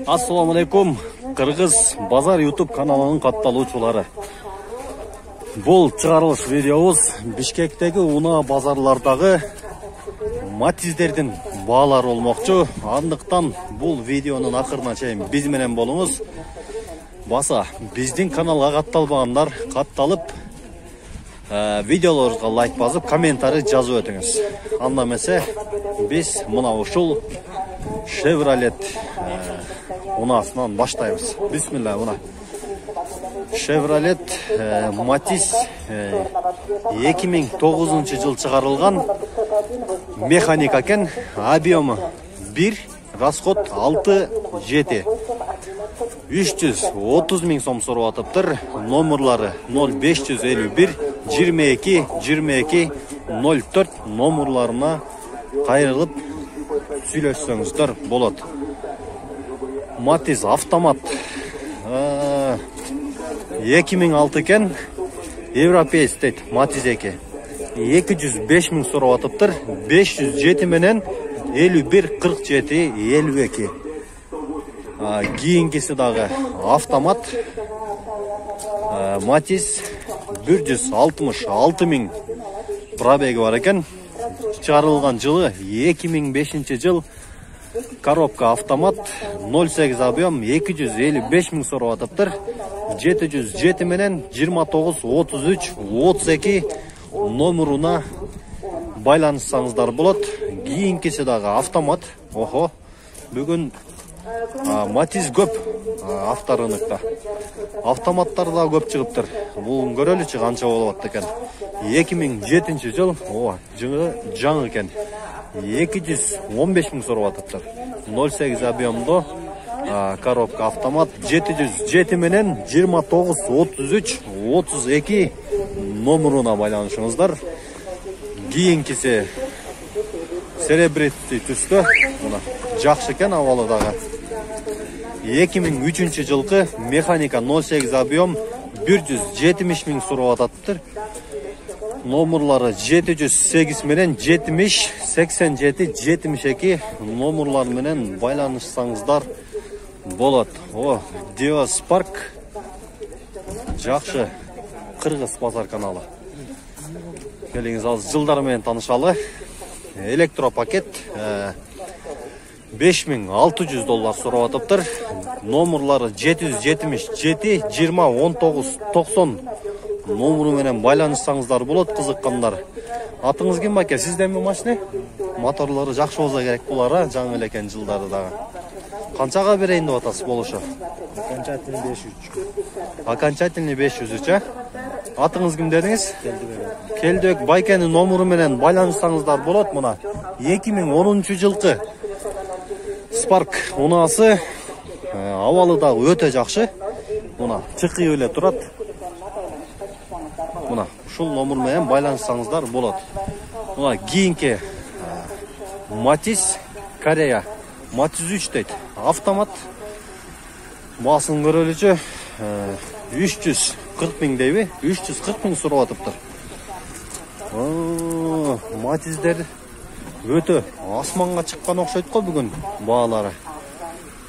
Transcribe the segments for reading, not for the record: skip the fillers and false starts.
Assalamu алейкум, Кыргыз Базар YouTube каналынын катталуучулары. Бул чыгарылыш видеобуз Бишкектеги унаа базарлардагы матиздердин баалары болмокчу. Андыктан бул видеонун акырына чейин биз менен болуңуз. Баса биздин каналга катталбагандар катталып, видеолорубузга лайк басып, комментарий жазып өтүңүз. Анда эмесе биз мына ушул Chevrolet унаасынан баштайбыз. Бисмилла, уна. Chevrolet Matiz 2009-жыл чыгарылган механика экен, объемы 1, расход 6-7. 330 миң сом сурап атыптыр. Номерлары 0551 22 22 04 номерларына кайрылып сүйлөшсөңүздөр болот. Matiz автомат 2006 экен, европейс дейт Matiz 2. 205 миң сурап атыптыр. 507 менен 51 47 52. Кийинкиси дагы автомат Matiz 166 миң пробеги бар экен. Чыгарылган жылы 2005 жыл. Коробка автомат 08 объем 255 миң сурап атыптыр. 707 менен 29 33 32 номеруна байланышсаңыздар болот. Кийинкиси дагы автомат. Охо, бүгүн Matiz көп авторыныкта. Автоматтар да көп чыгыптыр. Бул көрөлүчү канча болот экен. 2007 жыл, жаңы экен. 215 миң сурап атыптыр. 08 объемдо коробка автомат 707 менен 29 33 32 номеруна байланышыңыздар. Кийинкиси серебристый түстө, мына жакшы экен, абалы дагы. 2003 жылкы механика 08 объем 170 миң сурап атыптыр. Номерлары 708 менен 70 87 72 номерлар менен байланышсаңыздар болот. Дио Spark жакшы Кыргыз Базар каналы. Келиңиз азыр жылдар менен таанышалы. Электропакет $5600 сурап атыптыр. Номерлары 777 20 19 90 номеру менен байланышсаңыздар болот, кызыккандар. Атыңыз ким баке? Сизденби машина? Моторлору жакшы болсо керек булар, жаңы эле экен жылдары дагы. Канчага берейин деп атасыз болушу? Окончательный 500. Окончательный 500, Атыңыз ким дедиңиз? Келдек байкенин номеру менен байланышсаңыздар болот. Мына 2010 жылкы Spark унаасы, абалы дагы өтө жакшы. Мына чыкый эле турат. Мына ушул номер менен байланышсаңыздар болот. Мына кийинки Matiz Корея Matiz 3 дейт. Автомат. Басын көрөлүчү 340 миң дейби? 340 миң сурап атыптыр. Матиздер өтө асманга чыккан окшойт го бүгүн баалары.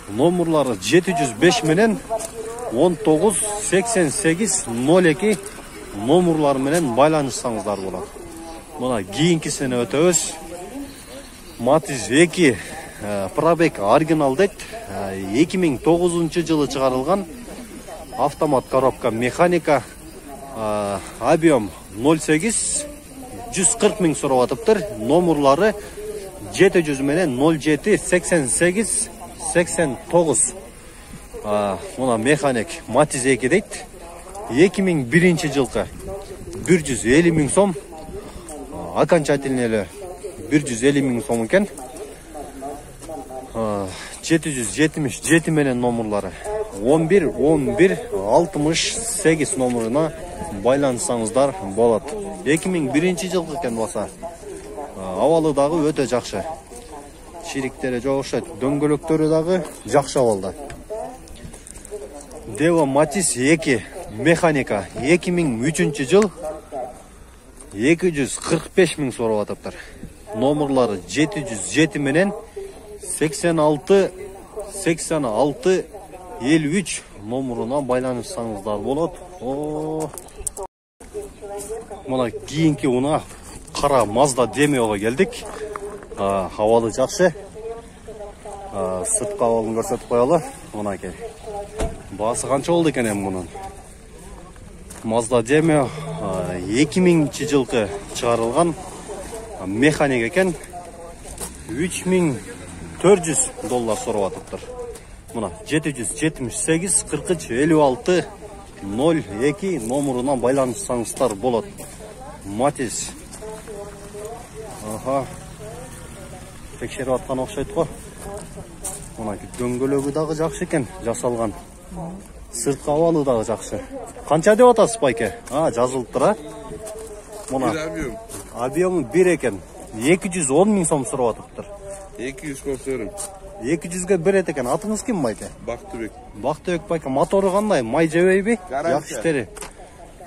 Номерлары 705 менен 19 88 02 номерлар менен байланышсаңыздар болот. Мына кийинкисине өтөбүз. Matiz 2 пробег оригинал дейт. 2009 жылы чыгарылган автомат коробка механика, объем 08 140 миң сурап атыптыр. Номерлары 700 менен 07 88 89. Мына механик Matiz 2 дейт. 2001 жылкы 150 миң сом. Окончательный эле 150 миң сом экен. 777 менен номерлары 11 11 68 номеруна байланышсаңыздар болот. 2001 жылкы экен баса. Абалы дагы өтө жакшы. Чириктери жок окшойт, дөңгөлөктөрү дагы жакшы абалда. Devo Matiz 2 механика 2003 жыл 245 миң сурап атыптыр. Номерлары 707 менен 86 86-53 номурuna байланышсаңыздар болот. Мына кийинки уна кара Mazda Demio'ga келдик. Абалы жакшы. Сырткы абалын көрсөтүп коелу. Мынакей. Баасы канча болду экен эми мунун? Mazda Demio 2000-жылкы чыгарылган механик экен. $3400 сурап атыптыр. Мына 778-43-56-02 номурунан байланышсаңыздар болот. Матис. Текшерип аткан окшойт го. Мына дөңгөлөгү дагы жакшы экен, жасалган. Сырткы абалы дагы жакшы. Канча деп атасыз байке? Жазылыптыр, а? Мына объему 1 экен. 210 000 сом сурап атыптыр. 240. 200-ге берет экен. Атыңыз ким байке? Бактыбек. Бактыбек байке. Мотору кандай? Май жебейби? Жакшы иштери.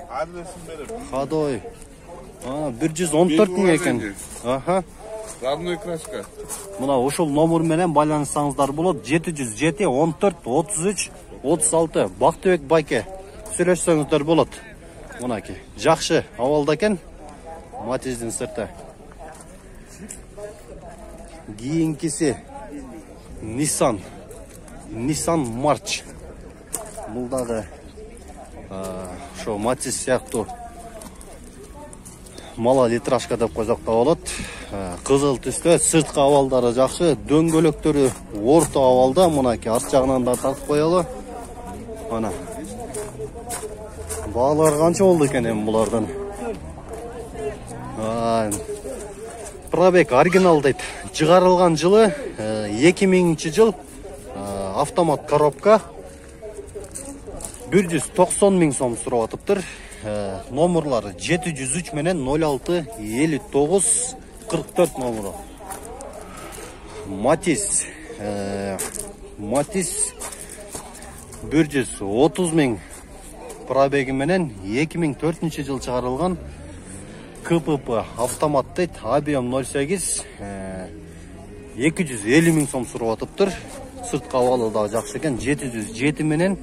Адресин берем. Ходой. 114 000 экен. Родной краска. Мына ушул номер менен байланышсаңыздар болот. 707 14 33 36. Бактыбек байке. Сүйлөшсөңүздөр болот. Мынаки. Жакшы абалда экен. Матиздин сырты. Кийинкиси Nissan March. Бул дагы ошо Матис сыяктуу мала литражка деп койсок да болот. Кызыл түстө, сырткы абалдары жакшы, дөңгөлөктөрү орто абалда. Мынаки арт жагынан да тартып коелу. Мына. Баалар канча болду экен эми булардан? Пробег оригинал дейт. Чыгарылган жылы 2000-жыл. Автомат коробка. 190 000 сом сурап атыптыр. Номерлары 703 менен 06 59 44 номеру. Матис 130 000 пробеги менен 2004-жыл чыгарылган КПП автомат дейт. Объем 08 250 000 сом сурап атыптыр. Сырткы абалы да жакшы экен. 707 менен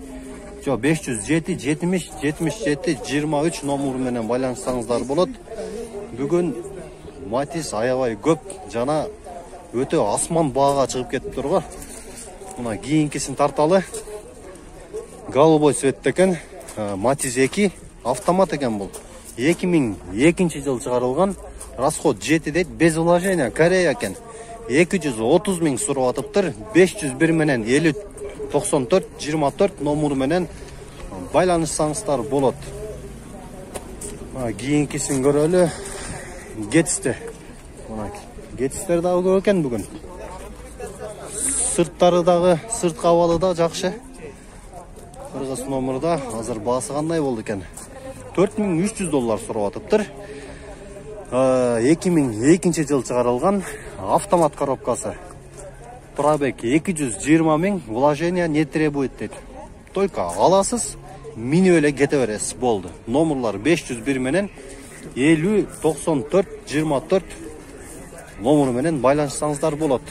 507 70 77 23 номер менен байланышсаңыздар болот. Бүгүн Матис аябай көп жана өтө асман баага чыгып кетиптир го. Мына кийинкисин тарталы. Голубой цветте экен. Матис 2 автомат экен бул. 2002-жыл чыгарылган. Расход 7 дейт, без вложения, Корея экен. 230 000 сурап атыптыр. 501 менен 50 94 24 номер менен байланышсаңыздар болот. Кийинкисин көрөлү. Гетстер. Гетстер дагы көп экен бүгүн. Сырттары дагы, сырткы абалы да жакшы. Кыргыз номерда азыр баасы кандай болду экен? $4300 сурап атыптыр. 2002-жыл чыгарылган автомат коробкасы. Пробег 220 000, вложения не требует дейт. Только аласыз, минип эле кете бересиз, болду. Номерлар 501 менен 50 94 24 номер менен байланышсаңыздар болот.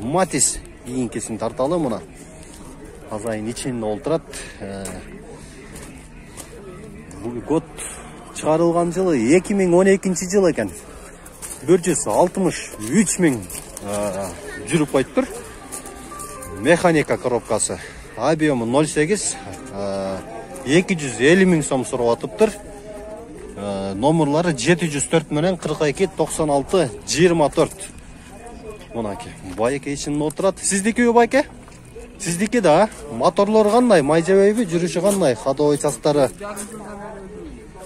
Матис кийинкисин тарталы мына. Азайын ичинде олтурат. Бул год чыгарылган жылы 2012-жыл экен. 163 000 жүрүп коюптур. Механика коробкасы. Объему 08 250 000 сом сурап атыптыр. Номерлары 704 менен 42 96 24. Мынаки байке ичинде отурат. Сиздикиби байке? Сиздики да? Моторлор кандай? Май жебейби? Жүрүшү кандай? Ходовой частары.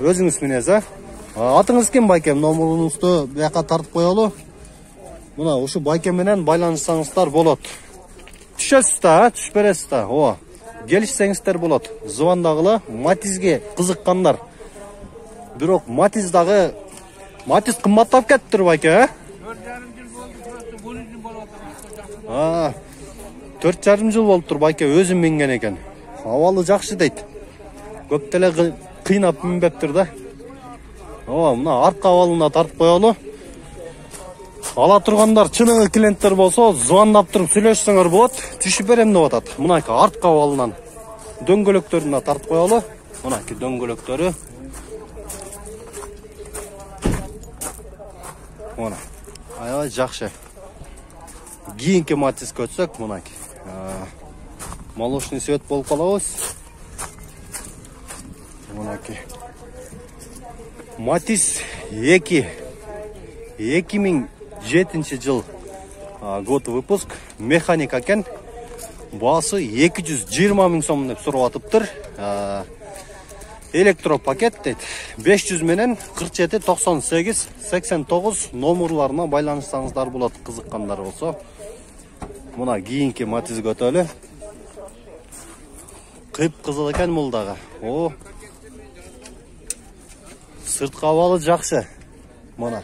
Өзүңүз менен, Атыңыз ким байке? Номеруңузду бияка тартып коелу. Мына ушу байке менен байланышсаңыздар болот. Түшөсүз да, түшүп бересиз да. Келишсеңиздер болот. Звондагыла Матизге кызыккандар. Бирок Матиз дагы кымбаттап кетиптир байке, 4,5 жыл болуптур байке, өзүм минген экен. Абалы жакшы дейт. Көп деле кыйнап минбептир да. Мына артка абалына тартып коелу. Ала тургандар чыныгы клиенттер болсо, звондап туруп сүйлөшсөңөр болот. Түшүп берем деп атат. Мынакы артка балынан дөңгөлөктөрүнө тартып коелу. Мынакы дөңгөлөктөрү. Мына. Аябай жакшы. Кийинки Матиске өтсөк, мынакы. Молочный свет болуп калабыз. Мынакы. Матис 2. 2007 жыл год выпуск. Механика экен. Баасы 220 000 сом деп сурап атыптыр. Электропакет дейт. 500 менен 47 98 89 номерларына байланышсаңыздар болот, кызыккандар болсо. Мына кийинки Матиске өтөлү. Кып-кызыл экен бул дагы. О. Сырткы абалы жакшы. Мына.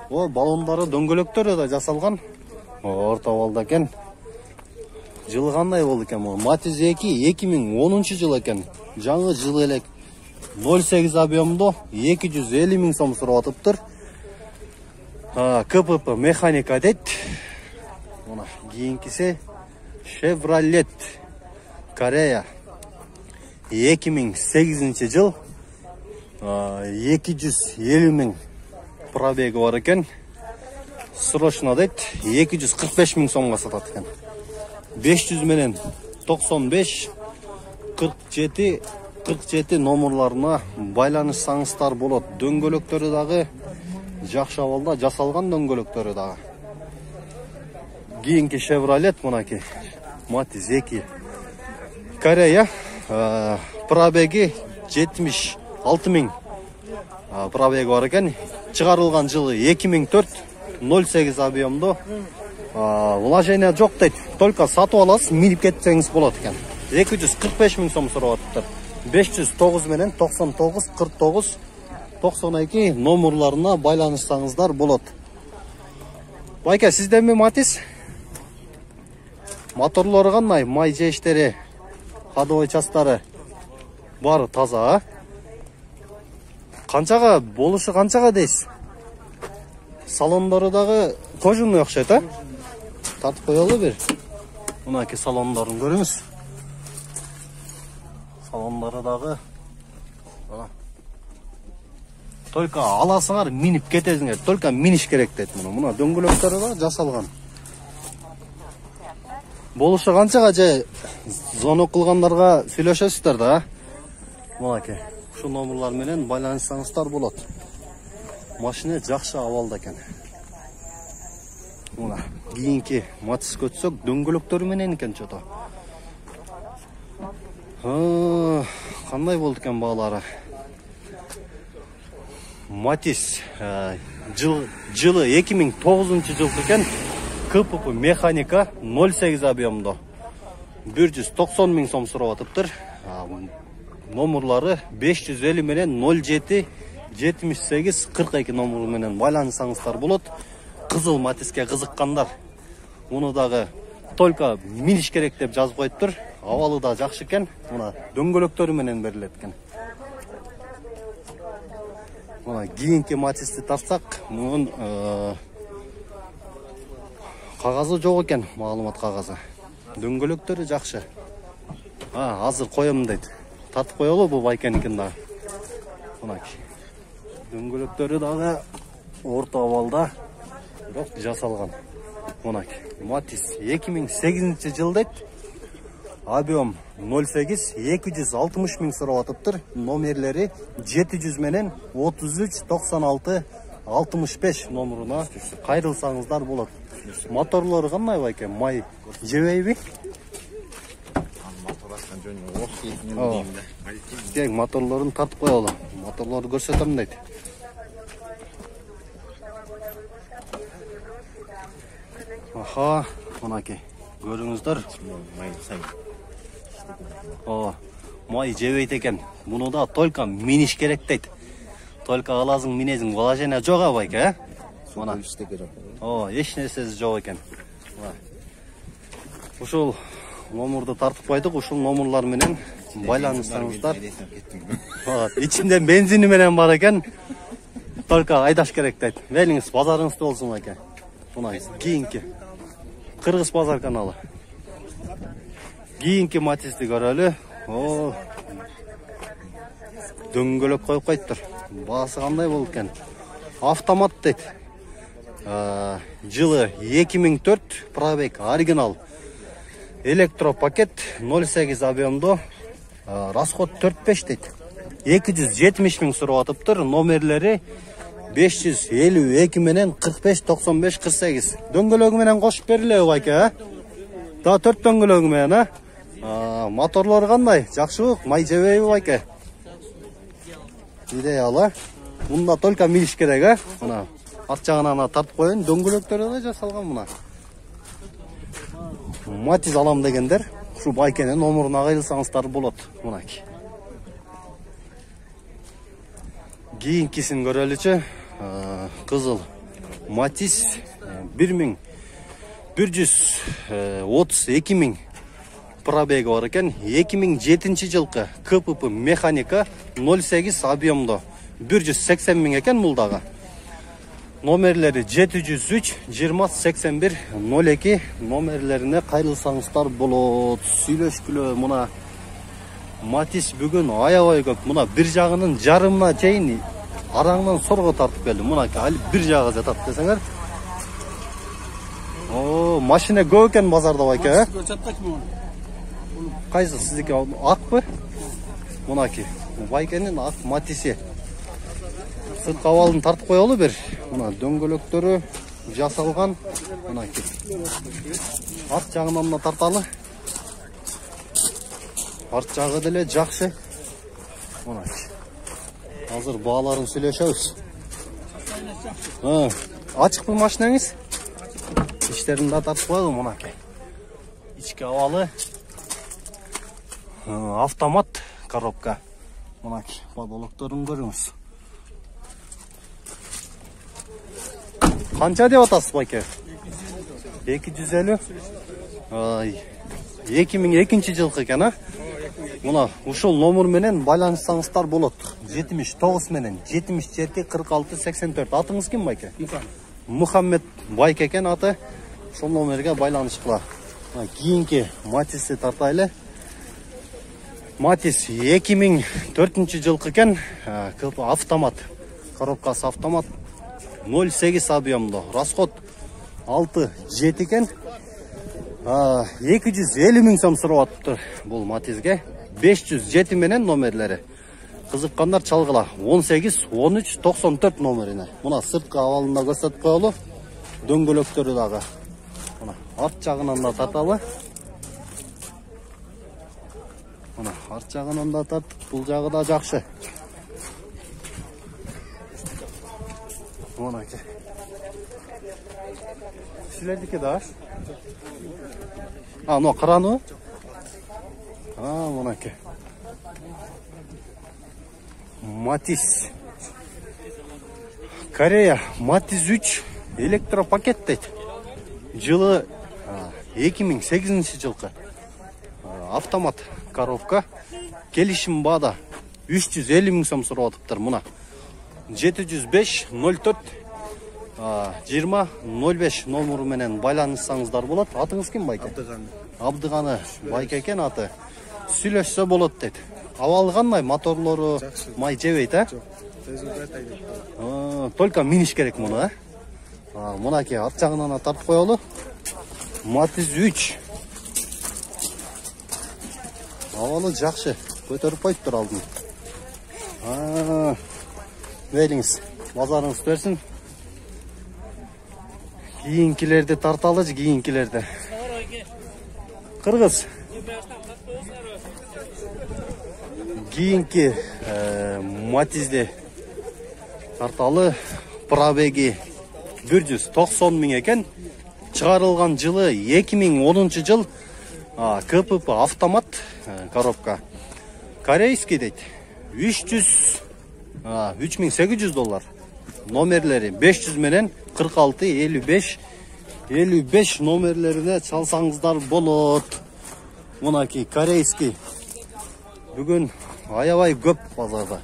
О, балондары, дөңгөлөктөрү да жасалган. Орто абалда экен. Жылы кандай болду экен бул? Матис 2 2010 жыл экен. Жаңы жылы элек. 08 объемдо 250 000 сом сурап атыптыр. КПП механика дейт. Мына кийинкиси Chevrolet Корея 2008 жыл 250 000 пробеги бар экен. Срочно дейт 245 000 сомго сатат экен. 500 менен 95 47 номерларына байланышсаңыздар болот. Дөңгөлөктөрү дагы жакшы абалда жасалган, дөңгөлөктөрү дагы. Кийинки Chevrolet мынаки Матис 2 Корея пробеги 76 000 пробеги бар экен. Чыгарылган жылы 2004 08 объемдо. Вложение жок дейт. Только сатып аласыз, минип кетсеңиз болот экен. 245 000 сом сурап атыптыр. 509 менен 99 49 92 номерларына байланышсаңыздар болот. Байка, сизденби Матис? Моторлору кандай? Май жештери, ходовой частары бары таза. Канчага болушу канчага дейсиз? Салондору дагы кожуный окшойт, а? Тартып коелу бир. Мынаки салондорун көрүңүз. Салондору дагы. Только аласыңар, минип кетесиңер. Только миниш керек дейт муну. Мына дөңгөлөктөрү да жасалган. Болушу канчага же звонок кылгандарга сүйлөшөсүздөр да. Мынаки, ушу номерлар менен байланышсаңыздар болот. Машина жакшы абалда экен. Мына кийинки Матиске өтсөк, дөңгөлөктөрү менен экен чото. Кандай болду экен баалары? Матис жылы 2009 жыл экен. КПП механика 08 объемдо 190 000 сом сурап атыптыр. Номерлары 550 менен 07 78 42 номеру менен байланышсаңыздар болот. Кызыл Матиске кызыккандар муну дагы только миниш керек деп жазып коюптур. Абалы да жакшы экен. Мына дөңгөлөктөрү менен берилет экен. Мына кийинки Матисти тартсак, мунун кагазы жок экен, маалымат кагазы. Дөңгөлөктөрү жакшы. Азыр коем дейт. Тартып коелу бул байкеникин дагы. Мынаки. Дөңгөлөктөрү дагы орто абалда, бирок жасалган. Мынаки. Матис 2008 жыл дейт. Объем 08 260 000 сурап атыптыр. Номерлери 700 менен 33 96 65 номеруна кайрылсаңыздар болот. Моторлору кандай байке? Май жебейби? Кең моторлорун тартып коелу. Моторлорду көрсөтөм дейт. Аха, мынаки. Көрүңүздөр. Май жебейт экен. Муну да только миниш керек дейт. Только аласың минезиң, вложение жок байке, Мына. Эч нерсеси жок экен. Ушул номерду тартып койдук, ушул номерлар менен байланышсаңыздар. Ичинде бензини менен бар экен. Только айдаш керек дейт. Велиңиз базарыңызды болсын аке. Мына кийинки Кыргыз базар каналы. Кийинки Матизди көрөлү. О. Дөңгөлөк коюп коюптур. Баасы кандай болуп экен? Автомат дейт. Жылы 2004 пробег оригинал. Электропакет 08 объемдо. Расход 4-5 дейт. 270 миң сурап атыптыр. Номерлери 552 менен 45 95 48. Дөңгөлөгү менен кошуп берилеби байке, Да 4 дөңгөлөгү менен, моторлору кандай? Жакшыбы? Май жебейби байке? Идеялы. Мында только милиш керек, Мына арт жагынан тартып коюн, дөңгөлөктөрү да жасалган мына. Матиз алам дегендер, ушу байкенин номуруна кыйылсаңыздар болот. Мынакей. Кийинкисин көрөлүчү. Кызыл Матиз 132 миң пробеги бар экен. 2007 жылкы КПП механика 08 объемдо 180 миң экен бул дагы. Номерлери 703 20 81 02 номерлерине кайрылсаңыздар болот. Сүйлөшкүлө мына Матиз бүгүн аябай көп. Мына бир жагынын жарымына чейин араңдан сорго тартып келди. Мына али бир жагы жатат десеңер. О, машина көп экен базарда байке, Кайсы сиздики акпы? Мынаки байкенин ак Матизи. Сырт кабалын тартып коелу бир. Мына дөңгөлөктөрү жасалган. Мынаки. Арт жагынан да тарталы. Арт жагы деле жакшы. Мынаки. Азыр бааларын сүйлөшөбүз. Ачыкпы машинаңыз? Иштерин да тартып коелу мынакей. Ички абалы. Автомат коробка. Мынакей подолокторун көрүңүз. Канча деп атасыз байке? 250. 2002 жылкы экен, Мына ушул номер менен байланыссаңыздар болот. 79 менен 77 46 84. Атыңыз ким байке? Мухаммед байке экен аты. Ошол номерге байланышкыла. Кийинки Матизди тартайлы. Матиз 2004 жылкы экен. Автомат. Коробкасы автомат. 08 объемдо. Расход 6-7 экен. 250 миң сом сурап атыптыр бул Матизге. 507 менен номерлери. Кызыккандар чалгыла. 18 13 94 номерине. Мына сырткы абалында көрсөтүп коелу. Дөңгөлөктөрү дагы. Мына арт жагынан да тарталы. Мына арт жагынан да тарт. Бул жагы да жакшы. Мынакей. Силердики да? Мына караны? Мынакей. Матиз. Корея Матиз 3 электропакет дейт. Жылы 2008 жылкы. Автомат коробка. Келишим баада 350 миң сом сурап атыптыр мына. 705 04 20 05 номеру менен байланыссаңыздар болот. Атыңыз ким байке? Абдыганы байке экен аты. Сүйлөшсө болот дейт. Абалы кандай? Моторлору май жебейт, Только миниш керек муну, Мынакей арт жагынан тартып коелу. Матиз 3. Абалы жакшы. Көтөрүп коюптур алдын. Велиңиз, базарыңыз берсин. Кийинкилерди тарталы, кийинкилерди. Кыргыз. Кийинки Матизди тарталы пробеги 190 миң экен. Чыгарылган жылы 2010 жыл. КПП автомат коробка. Корейский дейт. 3800 доллар. Номерлери 500 менен 46 55 номерлерине чалсаңыздар болот. Мынакей корейский. Бүгүн аябай көп базарда.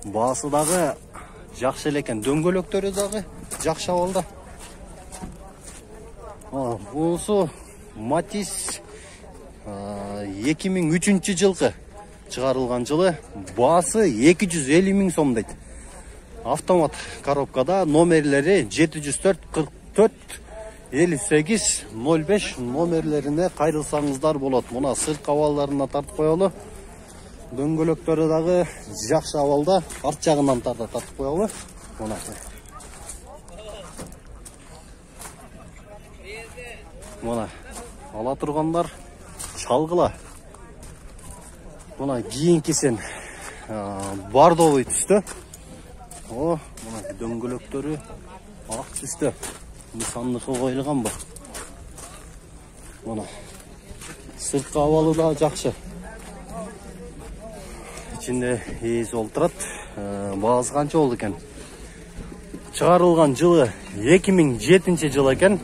Баасы дагы жакшы эле экен. Дөңгөлөктөрү дагы жакшы абалда. Бунусу Матис 2003 жылғы чыгарылган жылы. Баасы 250 000 сом дейт. Автомат коробкада, номерлери 704 44 58 05 номерлерине кайрылсаңыздар болот. Мына сырт абалдарына тартып коелу. Дөңгөлөктөрү дагы жакшы абалда. Арт жагынан тартып коелу. Мына. Мына ала тургандар чалгыла. Мына кийинкисин бардовый түстө. Мына дөңгөлөктөрү ак түстө. Нысандыкы коюлган бу. Мына сырткы абалы да жакшы. Ичинде ээси олтурат. Баасы канча болду экен? Чыгарылган жылы 2007 жыл экен.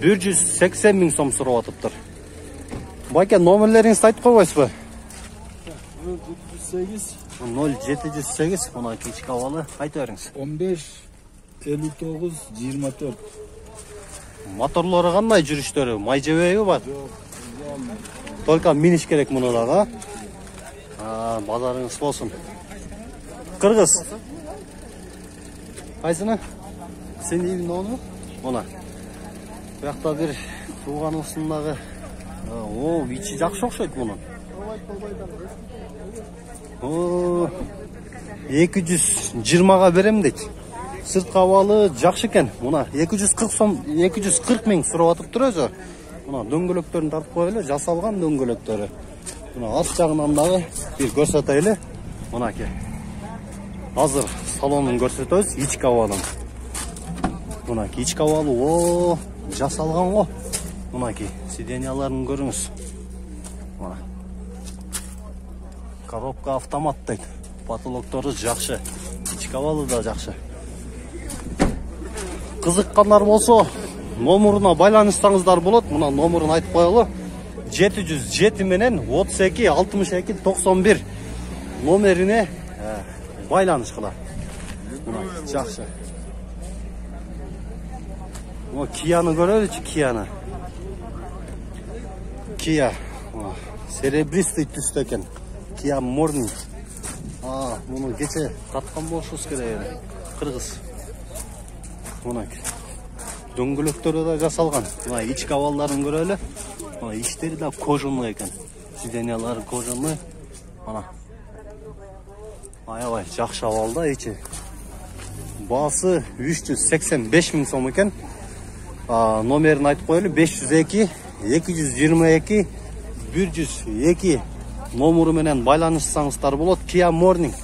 180 000 сом сурап атыптыр. Байке, номерлериңизди айтып койбойсузбу? 0708 мына кечки абалы айта бериңиз. 15 59 24. Моторлору кандай жүрүштөрү? Май жебейби бар? Только миниш керек муну дагы. Базарыңыз болсун. Кыргыз. Кайсыны? Сен ийин ону? Мына. Буякта бир тууганыбыздагы ичи жакшы окшойт мунун. 220га берем дейт. Сырткы абалы жакшы экен. Мына 240 000 сурап атыптыр өзү. Мына дөңгөлөктөрүн тартып коелу, жасалган дөңгөлөктөрү. Мына арт жагынан дагы бир көрсөтөйлү. Мынаки. Азыр салонун көрсөтөбүз, ички абалын. Мынаки ички абалы жасалган го. Мынаки сиденьяларын көрүңүз. Мына. Коробка автомат дейт. Потолоктору жакшы. Ички абалы да жакшы. Кызыккандар болсо, номуруна байланышсаңыздар болот. Мына номурун айтып коелу. 707 менен 32 62 91 номерине байланышкыла. Мына жакшы. Кияны көрөлүчү, Кияны. Кия серебристый түстө экен. Кия Morning. Муну кече таткан болушубуз керек. Кыргыз. Мына дөңгөлөктөрү да жасалган. Мына ички абалдарын көрөлү. Мына иштери да кожаный экен. Сиденьялары кожаный. Мына. Аябай жакшы абалда ичи. Баасы 385 000 сом экен. Номерин айтып коелу 502 222 102 номеру менен байланышсаңыздар болот. Kia Morning.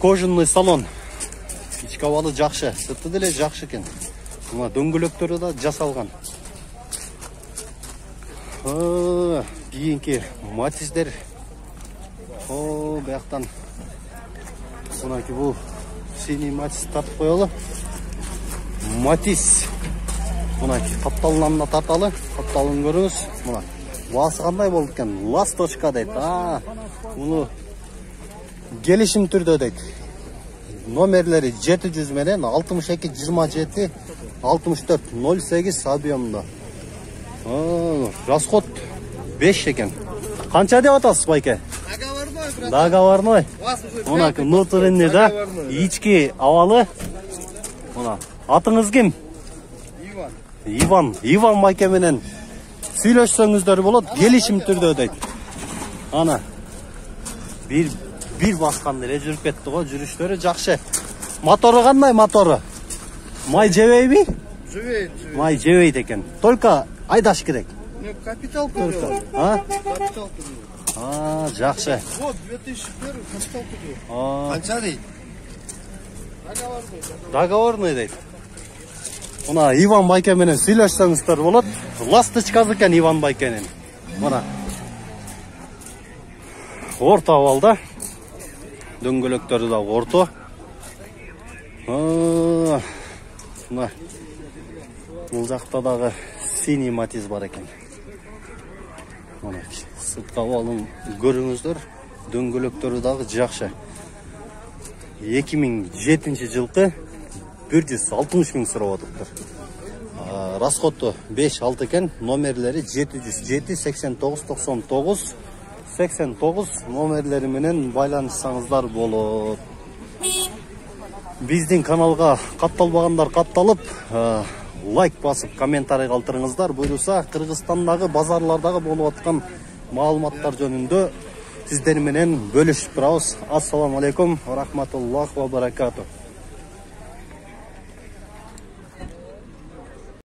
Кожаный салон. Ички абалы жакшы, сырты деле жакшы экен. Мына дөңгөлөктөрү да жасалган. Кийинки Матиздер. Бияктан. Мынаки бул синий Матис тартып коелу. Матис. Мынаки капталынан тарталы, капталын көрүңүз. Мына баасы кандай болду экен? Ласточка дейт. Муну келишим түрдө дейт. Номерлери 700 менен 62 27 64 08 объемда. Расход 5 экен. Канча деп атасыз, байке? Договорной. Мына внутренний, да? Ички абалы. Мына атыңыз ким? Иван байке менен сүйлөшсөңүздөр болот, келишим түрдө дейт. Ана бир басканды эле жүрүп кетти го, жүрүштөрү жакшы. Мотору кандай мотору? Май жебейби? Жебейт. Май жебейт экен. Только айдаш керек. Капитал төлөйт. Капитал төлөйт. Жакшы. Вот 2001 капитал төлөйт. Канча дейт? Договорный дейт. Мына Иван байке менен сүйлөшсөңүздөр болот. Ласточкасы экен Иван байкенин. Мына орто абалда. Дөңгөлөктөрү да орто. Мына бул жакта дагы синий Матис бар экен. Мына сырткы абалын көрүңүздөр. Дөңгөлөктөрү дагы жакшы. 2007 жылқы 160 мың сұрап отыр. Расходу 5-6 екен, номерлері 707 89 99 89 номерлері менен байланыссаңыздар болот. Биздин каналга катталбагандар катталып, лайк басып, комментарий калтырыңыздар. Буйруса, Кыргызстандагы базарлардагы болуп аткан маалыматтар жөнүндө сиздер менен бөлүшүп турабыз. Ассаламу алейкум ва рахматуллахи ва баракатух.